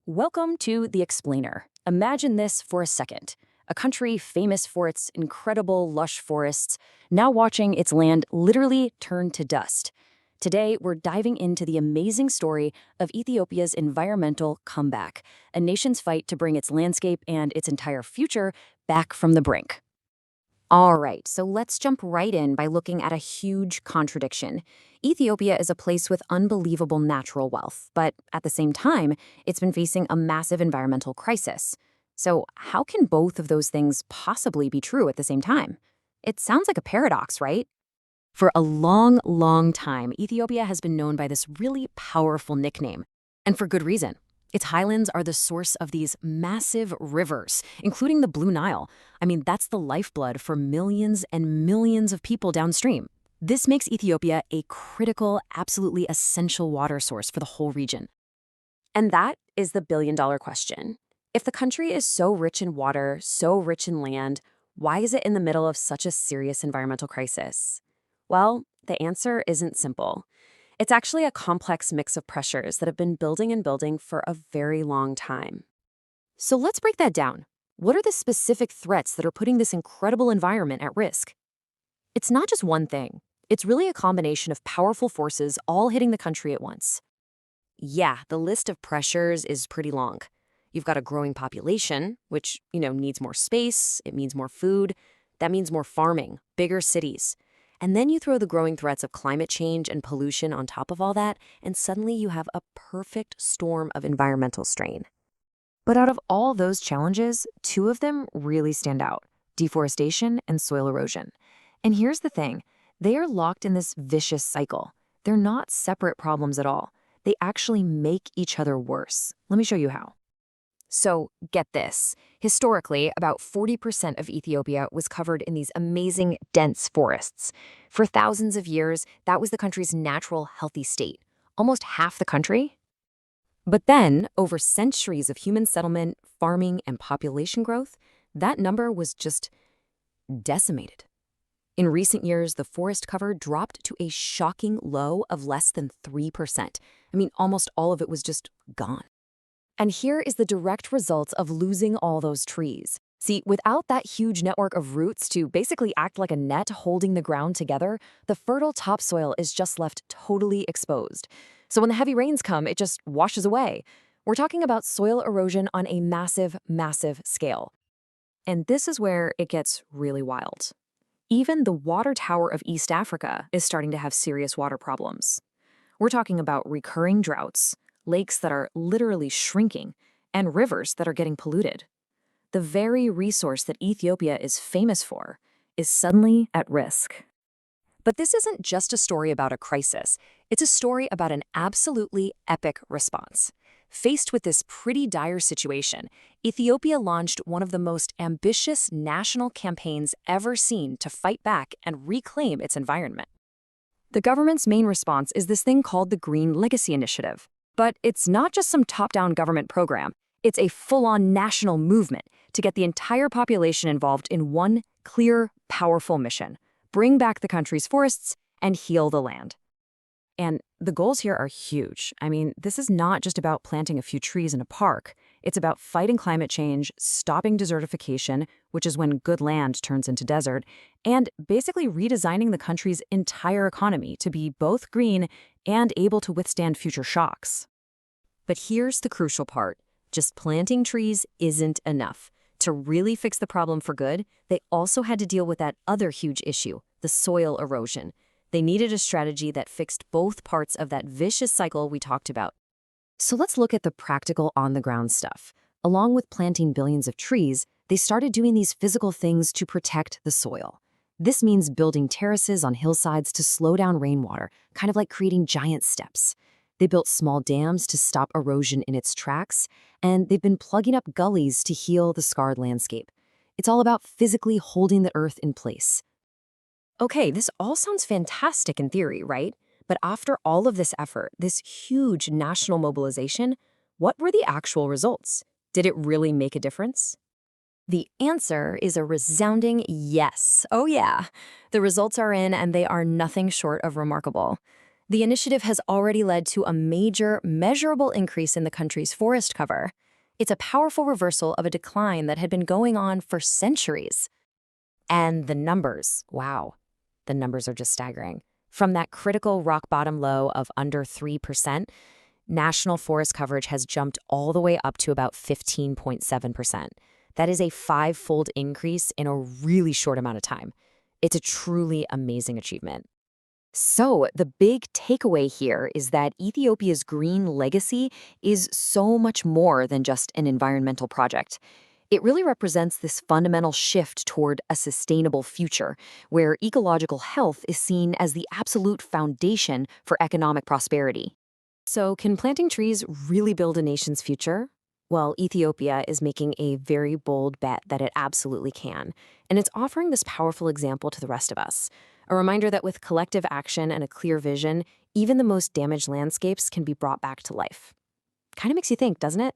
Welcome to The Explainer. Imagine this for a second. A country famous for its incredible lush forests, now watching its land literally turn to dust. Today, we're diving into the amazing story of Ethiopia's environmental comeback, a nation's fight to bring its landscape and its entire future back from the brink. All right, so let's jump right in by looking at a huge contradiction. Ethiopia is a place with unbelievable natural wealth, but at the same time, it's been facing a massive environmental crisis. So, how can both of those things possibly be true at the same time? It sounds like a paradox, right? For a long, long time, Ethiopia has been known by this really powerful nickname, and for good reason. Its highlands are the source of these massive rivers, including the Blue Nile. I mean, that's the lifeblood for millions and millions of people downstream. This makes Ethiopia a critical, absolutely essential water source for the whole region. And that is the billion-dollar question. If the country is so rich in water, so rich in land, why is it in the middle of such a serious environmental crisis? Well, the answer isn't simple. It's actually a complex mix of pressures that have been building and building for a very long time. So let's break that down. What are the specific threats that are putting this incredible environment at risk? It's not just one thing. It's really a combination of powerful forces all hitting the country at once. Yeah, the list of pressures is pretty long. You've got a growing population, which, needs more space, it means more food. That means more farming, bigger cities. And then you throw the growing threats of climate change and pollution on top of all that, and suddenly you have a perfect storm of environmental strain. But out of all those challenges, two of them really stand out: deforestation and soil erosion. And here's the thing, they are locked in this vicious cycle. They're not separate problems at all. They actually make each other worse. Let me show you how. So, get this. Historically, about 40% of Ethiopia was covered in these amazing, dense forests. For thousands of years, that was the country's natural, healthy state. Almost half the country. But then, over centuries of human settlement, farming, and population growth, that number was just decimated. In recent years, the forest cover dropped to a shocking low of less than 3%. I mean, almost all of it was just gone. And here is the direct result of losing all those trees. See, without that huge network of roots to basically act like a net holding the ground together, the fertile topsoil is just left totally exposed. So when the heavy rains come, it just washes away. We're talking about soil erosion on a massive, massive scale. And this is where it gets really wild. Even the water tower of East Africa is starting to have serious water problems. We're talking about recurring droughts, lakes that are literally shrinking, and rivers that are getting polluted. The very resource that Ethiopia is famous for is suddenly at risk. But this isn't just a story about a crisis. It's a story about an absolutely epic response. Faced with this pretty dire situation, Ethiopia launched one of the most ambitious national campaigns ever seen to fight back and reclaim its environment. The government's main response is this thing called the Green Legacy Initiative. But it's not just some top-down government program. It's a full-on national movement to get the entire population involved in one clear, powerful mission: bring back the country's forests and heal the land. And the goals here are huge. I mean, this is not just about planting a few trees in a park. It's about fighting climate change, stopping desertification, which is when good land turns into desert, and basically redesigning the country's entire economy to be both green and able to withstand future shocks. But here's the crucial part. Just planting trees isn't enough. To really fix the problem for good, they also had to deal with that other huge issue, the soil erosion. They needed a strategy that fixed both parts of that vicious cycle we talked about. So let's look at the practical on-the-ground stuff. Along with planting billions of trees, they started doing these physical things to protect the soil. This means building terraces on hillsides to slow down rainwater, kind of like creating giant steps. They built small dams to stop erosion in its tracks, and they've been plugging up gullies to heal the scarred landscape. It's all about physically holding the earth in place. Okay, this all sounds fantastic in theory, right? But after all of this effort, this huge national mobilization, what were the actual results? Did it really make a difference? The answer is a resounding yes. Oh yeah. The results are in, and they are nothing short of remarkable. The initiative has already led to a major, measurable increase in the country's forest cover. It's a powerful reversal of a decline that had been going on for centuries. And the numbers, wow, the numbers are just staggering. From that critical rock bottom low of under 3%, national forest coverage has jumped all the way up to about 15.7%. That is a five-fold increase in a really short amount of time. It's a truly amazing achievement. So, the big takeaway here is that Ethiopia's green legacy is so much more than just an environmental project. It really represents this fundamental shift toward a sustainable future, where ecological health is seen as the absolute foundation for economic prosperity. So, can planting trees really build a nation's future? Well, Ethiopia is making a very bold bet that it absolutely can, and it's offering this powerful example to the rest of us. A reminder that with collective action and a clear vision, even the most damaged landscapes can be brought back to life. Kind of makes you think, doesn't it?